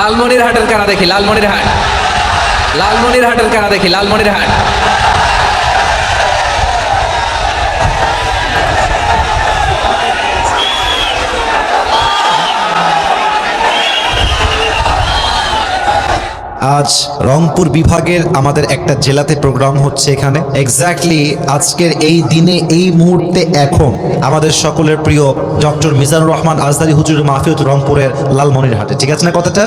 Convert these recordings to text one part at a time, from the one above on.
লালমনিরহাটের কারা দেখি, লালমনিরহাট, লালমনিরহাটের কারা দেখি, লালমনিরহাট। আজ রংপুর বিভাগের আমাদের একটা জেলাতে প্রোগ্রাম হচ্ছে এখানে এক্স্যাক্টলি আজকের এই দিনে এই মুহূর্তে এখন আমাদের সকলের প্রিয় ডক্টর মিজানুর রহমান আজদারি হুজুরের মাহফিল রংপুরের লালমনিরহাটে, ঠিক আছে না কথাটা?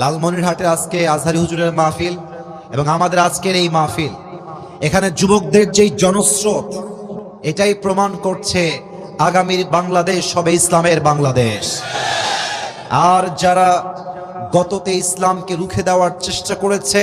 লালমনিরহাটে আজকে আজহারি হুজুরের মাহফিল এবং আমাদের আজকের এই মাহফিল, এখানে যুবকদের যেই জনস্রোত, এটাই প্রমাণ করছে আগামীর বাংলাদেশ হবে ইসলামের বাংলাদেশ। আর যারা গততে ইসলামকে রুখে দেওয়ার চেষ্টা করেছে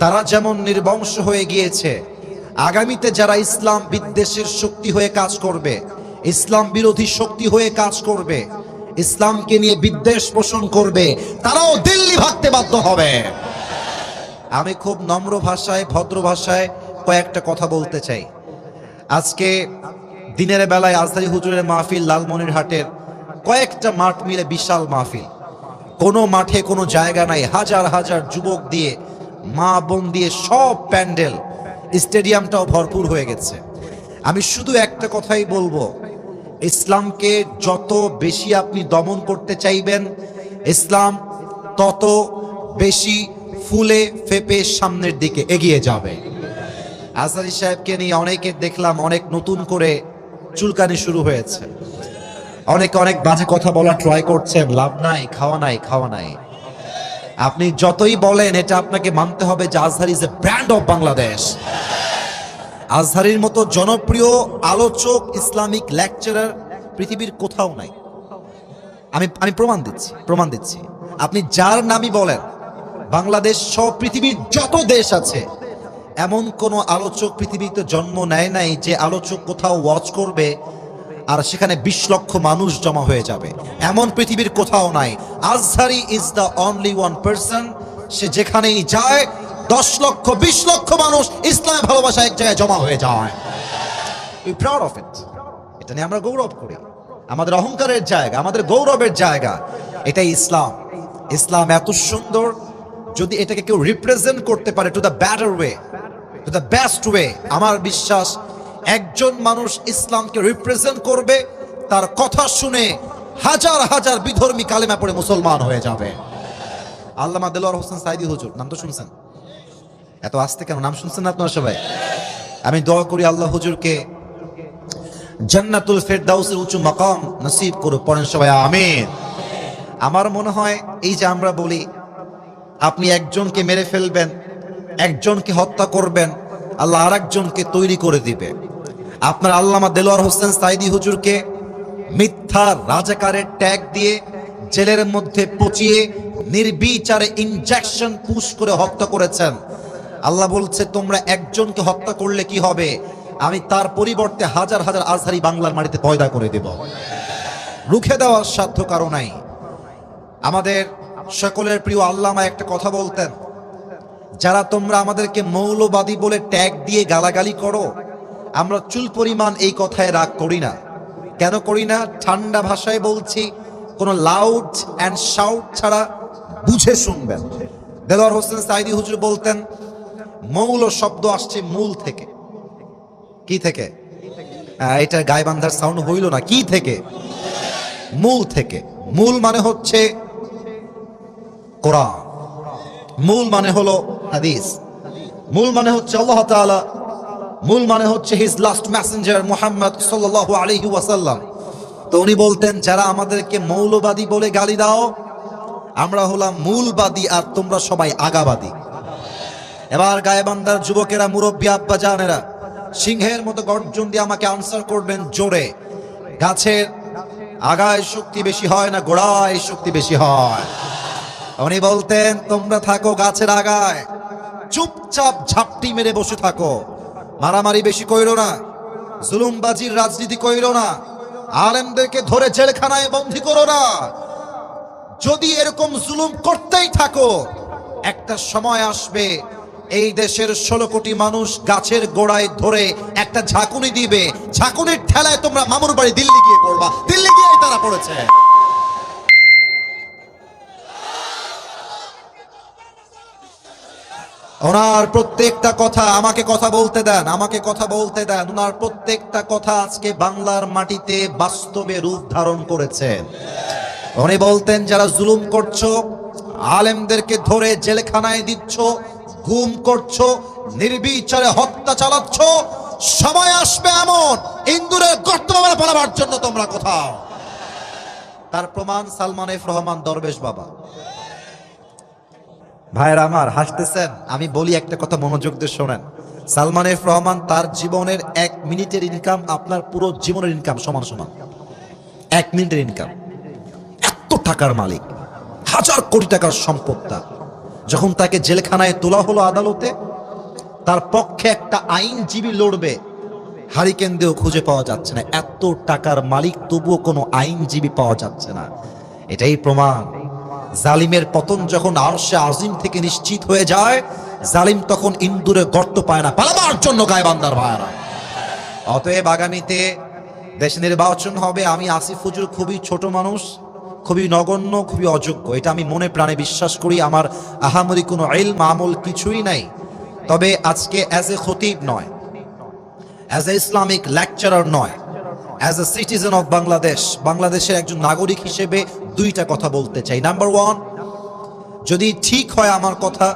তারা যেমন নির্বংশ হয়ে গিয়েছে, আগামীতে যারা ইসলাম বিদ্বেষের শক্তি হয়ে কাজ করবে, ইসলাম বিরোধী শক্তি হয়ে কাজ করবে, ইসলামকে নিয়ে বিদ্বেষ পোষণ করবে, তারাও দিল্লি ভাগতে বাধ্য হবে। আমি খুব নম্র ভাষায়, ভদ্র ভাষায় কয়েকটা কথা বলতে চাই। আজকে দিনের বেলায় আজহারি হুজুরের মাহফিল লালমনিরহাটের কয়েকটা মাঠ মিলে বিশাল মাহফিল। কোনো মাঠে কোনো জায়গা নাই, হাজার হাজার যুবক দিয়ে, মা বোন দিয়ে সব প্যান্ডেল, স্টেডিয়ামটাও ভরপুর হয়ে গেছে। আমি শুধু একটা কথাই বলবো, ইসলামকে যত বেশি আপনি দমন করতে চাইবেন, ইসলাম তত বেশি ফুলে ফেপে সামনের দিকে এগিয়ে যাবে। আজহারি সাহেবকে নিয়ে অনেকে দেখলাম অনেক নতুন করে চুলকানি শুরু হয়েছে, অনেকে অনেক বাজে কথা বলা ট্রাই করছেন, লাভ নাই, খাওয়া নাই, খাওয়া নাই। আপনি যতই বলেন এটা আপনাকে মানতে হবে যে Azhari is a brand of Bangladesh. আজহারির মতো জনপ্রিয় আলোচক, ইসলামিক লেকচারার পৃথিবীর কোথাও নাই। আমি প্রমাণ দিচ্ছি। আপনি যার নামই বলেন, বাংলাদেশ সব পৃথিবীর যত দেশ আছে, এমন কোন আলোচক পৃথিবীতে জন্ম নেয় নাই যে আলোচক কোথাও ওয়াচ করবে আর সেখানে 20 লক্ষ মানুষ জমা হয়ে যাবে, এমন পৃথিবীর কোথাও নাই। Azhari is the only one person, সে যেখানেই যায় 10 লক্ষ 20 লক্ষ মানুষ ইসলামের ভালোবাসা এক জায়গায় জমা হয়ে যায়। উই প্রাউড অফ ইট, এটা নিয়ে আমরা গৌরব করি। আমাদের অহংকারের জায়গা, আমাদের গৌরবের জায়গা, এটাই ইসলাম। ইসলাম এত সুন্দর, যদি এটাকে কেউ রিপ্রেজেন্ট করতে পারে to the better way, to the best way, আমার বিশ্বাস একজন মানুষ ইসলামকে রিপ্রেজেন্ট করবে, তার কথা শুনে হাজার হাজার বিধর্মী কালেমা পড়ে মুসলমান হয়ে যাবে। আল্লামা দেলোয়ার হোসেন সাইদি হুজুর, নাম তো শুনছেন, এত আস্তে কেন, নাম শুনছেন না আপনারা সবাই? আমি দোয়া করি আল্লাহ হুজুরকে জান্নাতুল ফেরদাউসের উঁচু মাকাম নসিব করুক। পড়েন সবাই আমিন। আমার মনে হয় এই যে আমরা বলি আপনি একজনকে মেরে ফেলবেন, একজনকে হত্যা করবেন, আল্লাহ আরেকজনকে তৈরি করে দিবে। আপনার আল্লামা দেলোয়ার হোসেন সাইদি হুজুরকে মিথ্যা রাজাকারের ট্যাগ দিয়ে জেলের মধ্যে পচিয়ে নির্বিচারে ইনজেকশন পুশ করে হত্যা করেছেন। আল্লাহ বলছে তোমরা একজনকে হত্যা করলে কি হবে, আমি তার পরিবর্তে হাজার হাজার আজহারি বাংলার মাটিতে পয়দা করে দেব। রুখে দেওয়ার সাধ্য কারো নাই। আমাদের সকলের প্রিয় আল্লামা একটা কথা বলতেন, যারা তোমরা আমাদেরকে মৌলবাদী বলে ট্যাগ দিয়ে গালাগালি করো, আমরা চুল পরিমাণ এই কথায় রাগ করি না। কেন করি না? ঠান্ডা ভাষায় বলছি, কোনো লাউড অ্যান্ড শাউট ছাড়া বুঝে শুনবেন। দেলোয়ার হোসেন সাইদি হুজুর বলতেন মৌল শব্দ আসছে মূল থেকে। কি থেকে? এটা গায়বান্ধার সাউন্ড হইল না। কি থেকে? মূল থেকে। মূল মানে হচ্ছে কোরআন, মূল মানে হলো হাদিস, মূল মানে হচ্ছে আল্লাহ তাআলা, মূল মানে হচ্ছে হিজ লাস্ট মেসেঞ্জার মুহাম্মদ সাল্লাল্লাহু আলাইহি ওয়াসাল্লাম। তো উনি বলতেন যারা আমাদেরকে মৌলবাদী বলে গালি দাও, আমরা হলাম মূলবাদী আর তোমরা সবাই আগাবাদী। এবার গায়বান্ধার যুবকেরা, মুরব্বী আব্বা জানেরা সিংহের মতো গর্জন দিয়ে আমাকে আনসার করবেন জোরে। গাছের আগায় শক্তি বেশি হয় না গোড়ায় শক্তি বেশি হয়? উনি বলতেন তোমরা থাকো গাছের আগায়, চুপচাপ ঝাপটি মেরে বসে থাকো, মারামারি বেশি কইরো না, জুলুমবাজির রাজনীতি কইরো না, আলেমদেরকে ধরে জেলখানায় বন্দী করো না। যদি এরকম জুলুম করতেই থাকো, একটা সময় আসবে এই দেশের 16 কোটি মানুষ গাছের গোড়ায় ধরে একটা ঝাঁকুনি দিবে, ঝাঁকুনির ঠেলায় তোমরা মামুর বাড়ি দিল্লি গিয়ে পড়বা। দিল্লি গিয়েই তারা পড়েছে। ওনার প্রত্যেকটা কথা, আমাকে কথা বলতে দেন, আমাকে কথা বলতে দেন, ওনার প্রত্যেকটা কথা আজকে বাংলার মাটিতে বাস্তবে রূপ ধারণ করেছে। উনি বলতেন যারা জুলুম করছো, আলেমদেরকে ধরে জেলখানায় দিচ্ছ, গুম করছো, নির্বিচারে হত্যা চালাচ্ছ, সময় আসবে এমন ইন্দুরের গর্ত পালাবার জন্য তোমরা কোথাও। তার প্রমাণ সালমান এফ রহমান দরবেশ বাবা। ভাইয়ের আমার হাসতেছেন, আমি বলি একটা কথা মনোযোগ দিয়ে শোনেন। সালমান এফ রহমান তার জীবনের 1 মিনিটের ইনকাম আপনার পুরো জীবনের ইনকাম সমান সমান। 1 মিনিটের ইনকাম। এত টাকার মালিক, হাজার কোটি টাকার সম্পদ তার। যখন তাকে জেলখানায় তোলা হলো আদালতে, তার পক্ষে একটা আইনজীবী লড়বে, হারিকেন দিয়েও খুঁজে পাওয়া যাচ্ছে না। এত টাকার মালিক, তবুও কোনো আইনজীবী পাওয়া যাচ্ছে না। এটাই প্রমাণ জালিমের পতন যখন আরশে আজিম থেকে নিশ্চিত হয়ে যায়, জালিম তখন ইন্দুরে গর্ত পায় না পালাবার জন্য গায়বান্ধার ভাইরা। অতএব আগামীতে দেশ নির্বাচন হবে। আমি আসিফ হুজুর খুবই ছোট মানুষ, খুবই নগণ্য, খুবই অযোগ্য, এটা আমি মনে প্রাণে বিশ্বাস করি। আমার আহামরি কোনো ইলম আমল কিছুই নাই। তবে আজকে অ্যাজ এ খতিব নয়, অ্যাজ এ ইসলামিক লেকচারার নয়, as a citizen of Bangladesh, বাংলাদেশের একজন নাগরিক হিসেবে 2টা কথা বলতে চাই। নাম্বার 1, যদি ঠিক হয় আমার কথা,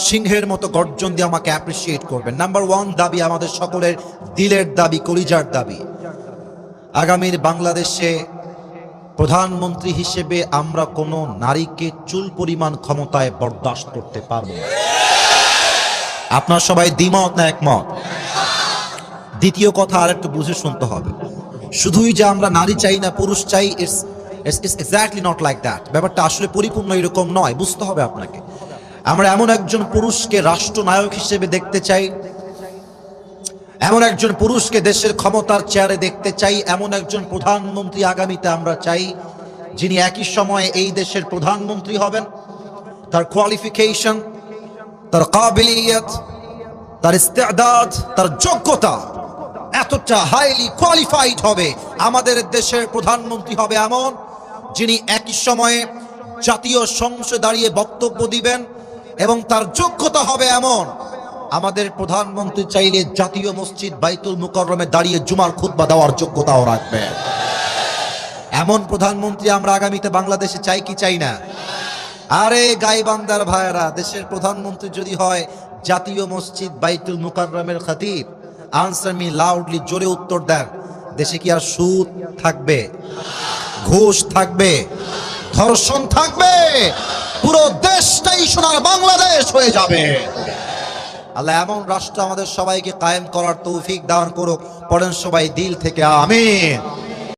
সিংহের মতো গর্জন দিয়ে আমাকে অ্যাপ্রিসিয়েট করবেন। নাম্বার 1 দাবি, আমাদের সকলের দিলের দাবি, কলিজার দাবি, আগামীর বাংলাদেশে প্রধানমন্ত্রী হিসেবে আমরা কোনো নারীকে চুল পরিমাণ ক্ষমতায় বরদাস্ত করতে পারবো না। আপনার সবাই দ্বিমত না একমত? দ্বিতীয় কথা আর একটু বুঝে শুনতে হবে। শুধুই যে আমরা নারী চাই না পুরুষ চাই, it's exactly not like that. ব্যাপারটা আসলে পরিপূর্ণ এরকম নয়, বুঝতে হবে আপনাকে। আমরা এমন একজন পুরুষকে রাষ্ট্রনায়ক হিসেবে দেখতে চাই, এমন একজন পুরুষকে দেশের ক্ষমতার চেয়ারে দেখতে চাই, এমন একজন প্রধানমন্ত্রী আগামীতে আমরা চাই যিনি একই সময়ে এই দেশের প্রধানমন্ত্রী হবেন। তার কোয়ালিফিকেশন, তার কাবিলিয়ত, তার ইস্তেদাদ, তার যোগ্যতা এতটা হাইলি কোয়ালিফাইড হবে। আমাদের দেশের প্রধানমন্ত্রী হবে এমন যিনি একই সময়ে জাতীয় সংসদে দাঁড়িয়ে বক্তব্য দিবেন, এবং তার যোগ্যতা হবে এমন আমাদের প্রধানমন্ত্রী চাইলে জাতীয় মসজিদ বাইতুল মুকাররমে দাঁড়িয়ে জুমার খুতবা দেওয়ার যোগ্যতাও রাখবে। এমন প্রধানমন্ত্রী আমরা আগামীতে বাংলাদেশে চাই কি চাই না? আরে গাইবান্ধার ভাইয়েরা, দেশের প্রধানমন্ত্রী যদি হয় জাতীয় মসজিদ বাইতুল মুকাররমের খতিব, আনসার মি লাউডলি, জোরে উত্তর দেন। দেশে কি আর সুদ থাকবে, ঘুষ থাকবে, ধর্ষণ থাকবে? পুরো দেশটাই সোনার বাংলাদেশ হয়ে যাবে। আল্লাহ এমন রাষ্ট্র আমাদের সবাইকে কায়েম করার তৌফিক দান করুক। পড়েন সবাই দিল থেকে আমিন।